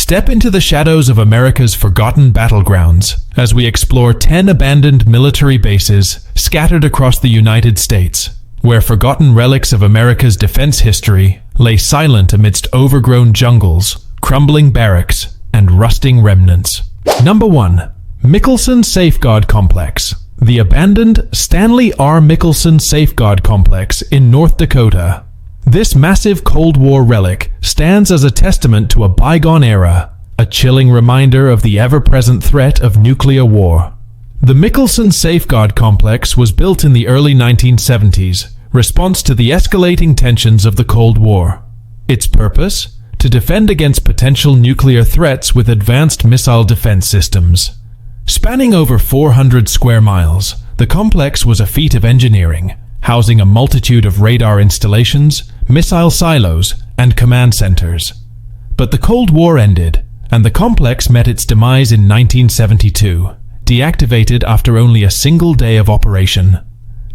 Step into the shadows of America's forgotten battlegrounds as we explore 10 abandoned military bases scattered across the United States, where forgotten relics of America's defense history lay silent amidst overgrown jungles, crumbling barracks, and rusting remnants. Number 1. Mickelson Safeguard Complex. The abandoned Stanley R. Mickelson Safeguard Complex in North Dakota. This massive Cold War relic stands as a testament to a bygone era, a chilling reminder of the ever-present threat of nuclear war. The Mickelson Safeguard Complex was built in the early 1970s, response to the escalating tensions of the Cold War. Its purpose? To defend against potential nuclear threats with advanced missile defense systems. Spanning over 400 square miles, the complex was a feat of engineering, housing a multitude of radar installations, missile silos, and command centers. But the Cold War ended, and the complex met its demise in 1972, deactivated after only a single day of operation.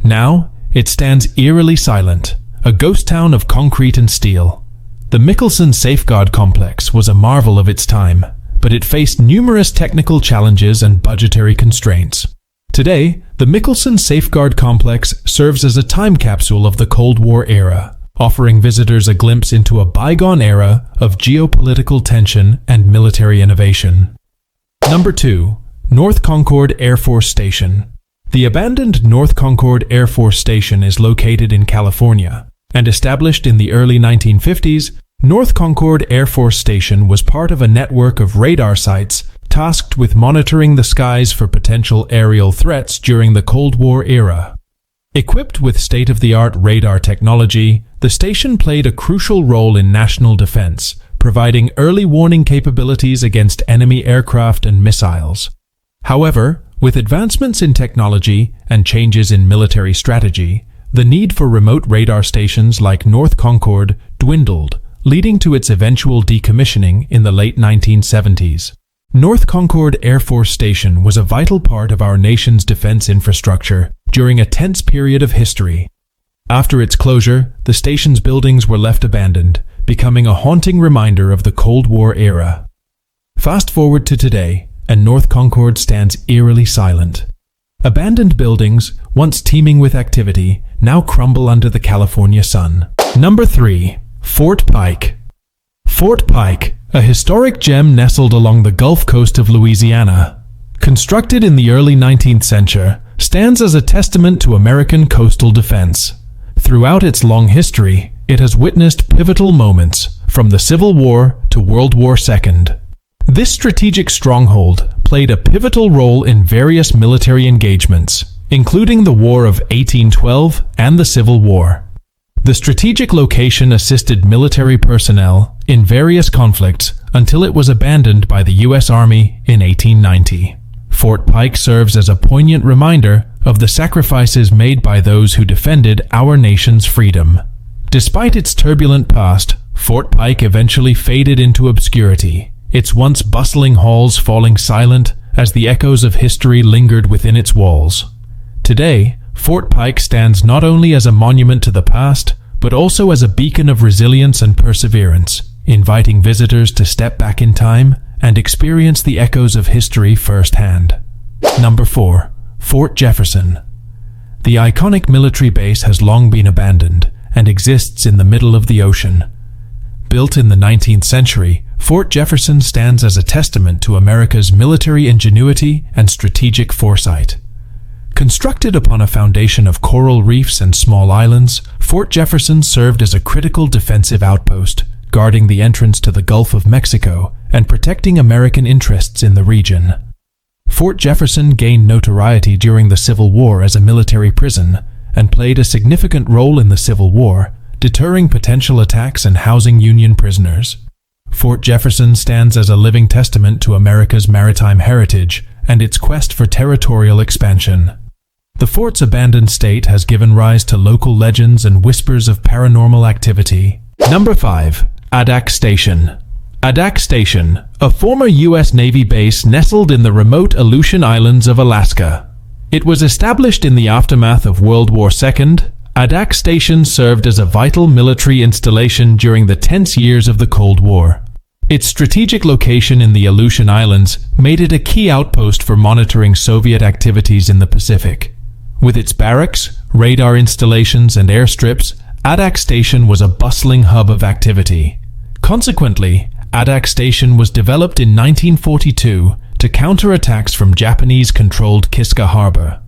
Now, it stands eerily silent, a ghost town of concrete and steel. The Mickelson Safeguard Complex was a marvel of its time, but it faced numerous technical challenges and budgetary constraints. Today, the Mickelson Safeguard Complex serves as a time capsule of the Cold War era, offering visitors a glimpse into a bygone era of geopolitical tension and military innovation. Number 2. North Concord Air Force Station. The abandoned North Concord Air Force Station is located in California, and established in the early 1950s, North Concord Air Force Station was part of a network of radar sites tasked with monitoring the skies for potential aerial threats during the Cold War era. Equipped with state-of-the-art radar technology, the station played a crucial role in national defense, providing early warning capabilities against enemy aircraft and missiles. However, with advancements in technology and changes in military strategy, the need for remote radar stations like North Concord dwindled, leading to its eventual decommissioning in the late 1970s. North Concord Air Force Station was a vital part of our nation's defense infrastructure during a tense period of history. After its closure, the station's buildings were left abandoned, becoming a haunting reminder of the Cold War era. Fast forward to today, and North Concord stands eerily silent. Abandoned buildings, once teeming with activity, now crumble under the California sun. Number 3. Fort Pike. Fort Pike, a historic gem nestled along the Gulf Coast of Louisiana. Constructed in the early 19th century, stands as a testament to American coastal defense. Throughout its long history, it has witnessed pivotal moments, from the Civil War to World War II. This strategic stronghold played a pivotal role in various military engagements, including the War of 1812 and the Civil War. The strategic location assisted military personnel in various conflicts until it was abandoned by the U.S. Army in 1890. Fort Pike serves as a poignant reminder of the sacrifices made by those who defended our nation's freedom. Despite its turbulent past, Fort Pike eventually faded into obscurity, its once bustling halls falling silent as the echoes of history lingered within its walls. Today, Fort Pike stands not only as a monument to the past, but also as a beacon of resilience and perseverance, inviting visitors to step back in time and experience the echoes of history firsthand. Number 4. Fort Jefferson. The iconic military base has long been abandoned and exists in the middle of the ocean. Built in the 19th century, Fort Jefferson stands as a testament to America's military ingenuity and strategic foresight. Constructed upon a foundation of coral reefs and small islands, Fort Jefferson served as a critical defensive outpost, guarding the entrance to the Gulf of Mexico and protecting American interests in the region. Fort Jefferson gained notoriety during the Civil War as a military prison and played a significant role in the Civil War, deterring potential attacks and housing Union prisoners. Fort Jefferson stands as a living testament to America's maritime heritage and its quest for territorial expansion. The fort's abandoned state has given rise to local legends and whispers of paranormal activity. Number 5. Adak Station. Adak Station, a former U.S. Navy base nestled in the remote Aleutian Islands of Alaska. It was established in the aftermath of World War II. Adak Station served as a vital military installation during the tense years of the Cold War. Its strategic location in the Aleutian Islands made it a key outpost for monitoring Soviet activities in the Pacific. With its barracks, radar installations, and airstrips, Adak Station was a bustling hub of activity. Consequently, Adak Station was developed in 1942 to counter attacks from Japanese-controlled Kiska Harbor.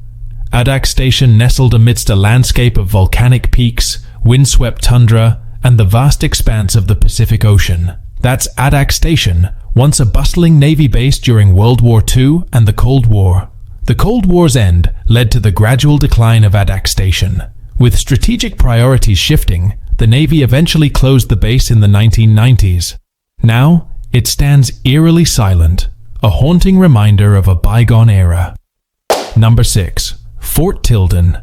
Adak Station nestled amidst a landscape of volcanic peaks, windswept tundra, and the vast expanse of the Pacific Ocean. That's Adak Station, once a bustling Navy base during World War II and the Cold War. The Cold War's end led to the gradual decline of Adak Station. With strategic priorities shifting, the Navy eventually closed the base in the 1990s. Now, it stands eerily silent, a haunting reminder of a bygone era. Number 6. Fort Tilden.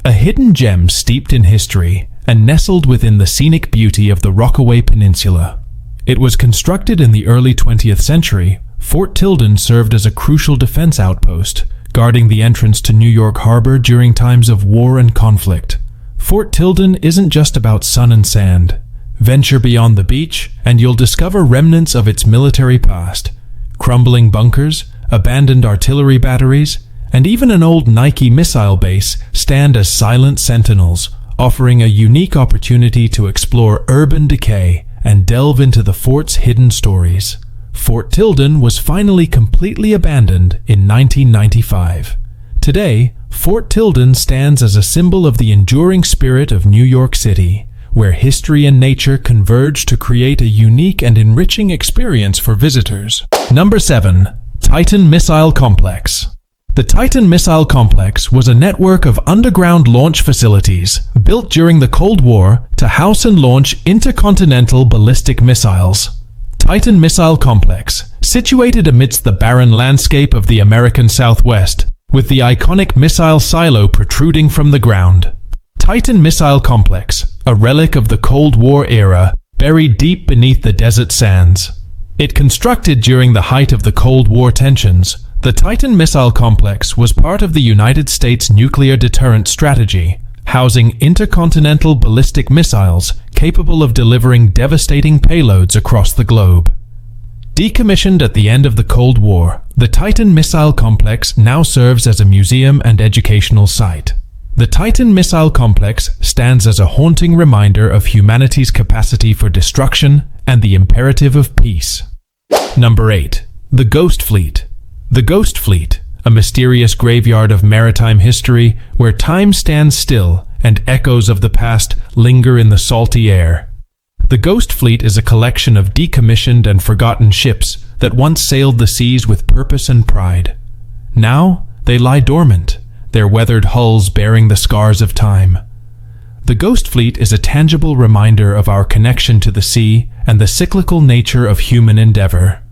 A hidden gem steeped in history and nestled within the scenic beauty of the Rockaway Peninsula. It was constructed in the early 20th century. Fort Tilden served as a crucial defense outpost, guarding the entrance to New York Harbor during times of war and conflict. Fort Tilden isn't just about sun and sand. Venture beyond the beach, and you'll discover remnants of its military past. Crumbling bunkers, abandoned artillery batteries, and even an old Nike missile base stand as silent sentinels, offering a unique opportunity to explore urban decay and delve into the fort's hidden stories. Fort Tilden was finally completely abandoned in 1995. Today, Fort Tilden stands as a symbol of the enduring spirit of New York City, where history and nature converge to create a unique and enriching experience for visitors. Number 7. Titan Missile Complex. The Titan Missile Complex was a network of underground launch facilities built during the Cold War to house and launch intercontinental ballistic missiles. Titan Missile Complex, situated amidst the barren landscape of the American Southwest, with the iconic missile silo protruding from the ground. Titan Missile Complex, a relic of the Cold War era, buried deep beneath the desert sands. It constructed during the height of the Cold War tensions, the Titan Missile Complex was part of the United States nuclear deterrent strategy, housing intercontinental ballistic missiles capable of delivering devastating payloads across the globe. Decommissioned at the end of the Cold War, the Titan Missile Complex now serves as a museum and educational site. The Titan Missile Complex stands as a haunting reminder of humanity's capacity for destruction and the imperative of peace. Number 8. The Ghost Fleet. The Ghost Fleet, a mysterious graveyard of maritime history where time stands still and echoes of the past linger in the salty air. The Ghost Fleet is a collection of decommissioned and forgotten ships that once sailed the seas with purpose and pride. Now, they lie dormant, their weathered hulls bearing the scars of time. The Ghost Fleet is a tangible reminder of our connection to the sea and the cyclical nature of human endeavor.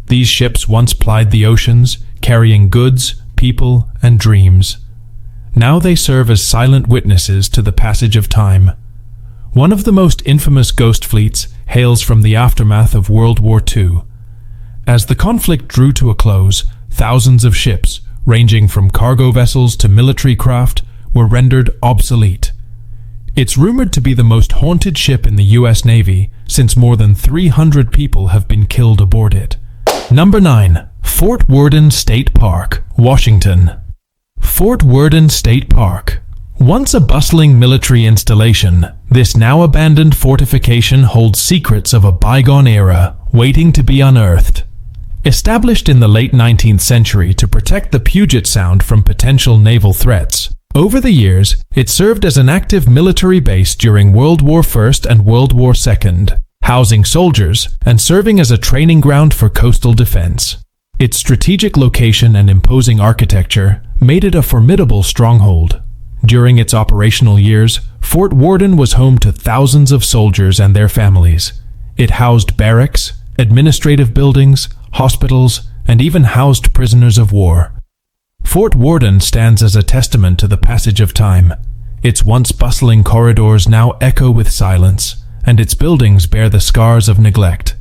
These ships once plied the oceans, carrying goods, people, and dreams. Now they serve as silent witnesses to the passage of time. One of the most infamous ghost fleets hails from the aftermath of World War II. As the conflict drew to a close, thousands of ships, ranging from cargo vessels to military craft, were rendered obsolete. It's rumored to be the most haunted ship in the U.S. Navy, since more than 300 people have been killed aboard it. Number 9. Fort Warden State Park, Washington. Fort Warden State Park. Once a bustling military installation, this now abandoned fortification holds secrets of a bygone era waiting to be unearthed. Established in the late 19th century to protect the Puget Sound from potential naval threats, over the years, it served as an active military base during World War I and World War II, housing soldiers and serving as a training ground for coastal defense. Its strategic location and imposing architecture made it a formidable stronghold. During its operational years, Fort Warden was home to thousands of soldiers and their families. It housed barracks, administrative buildings, hospitals, and even housed prisoners of war. Fort Warden stands as a testament to the passage of time. Its once bustling corridors now echo with silence, and its buildings bear the scars of neglect.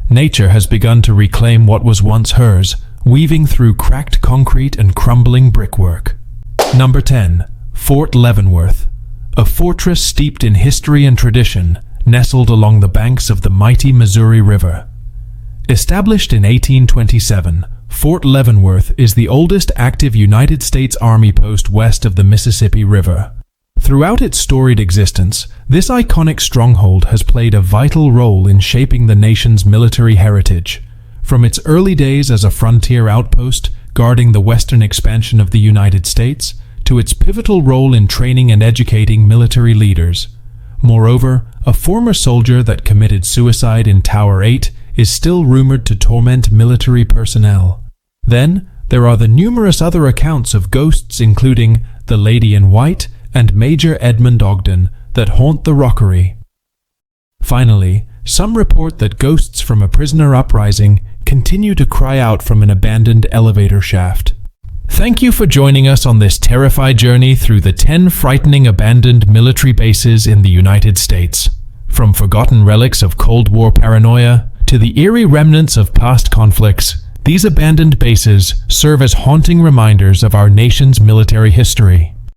Nature has begun to reclaim what was once hers, weaving through cracked concrete and crumbling brickwork. Number 10. Fort Leavenworth. A fortress steeped in history and tradition, nestled along the banks of the mighty Missouri River. Established in 1827, Fort Leavenworth is the oldest active United States Army post west of the Mississippi River. Throughout its storied existence, this iconic stronghold has played a vital role in shaping the nation's military heritage. From its early days as a frontier outpost guarding the western expansion of the United States, to its pivotal role in training and educating military leaders. Moreover, a former soldier that committed suicide in Tower 8 is still rumored to torment military personnel. Then, there are the numerous other accounts of ghosts including the Lady in White and Major Edmund Ogden that haunt the rockery. Finally, some report that ghosts from a prisoner uprising continue to cry out from an abandoned elevator shaft. Thank you for joining us on this terrified journey through the 10 frightening abandoned military bases in the United States. From forgotten relics of Cold War paranoia to the eerie remnants of past conflicts, these abandoned bases serve as haunting reminders of our nation's military history.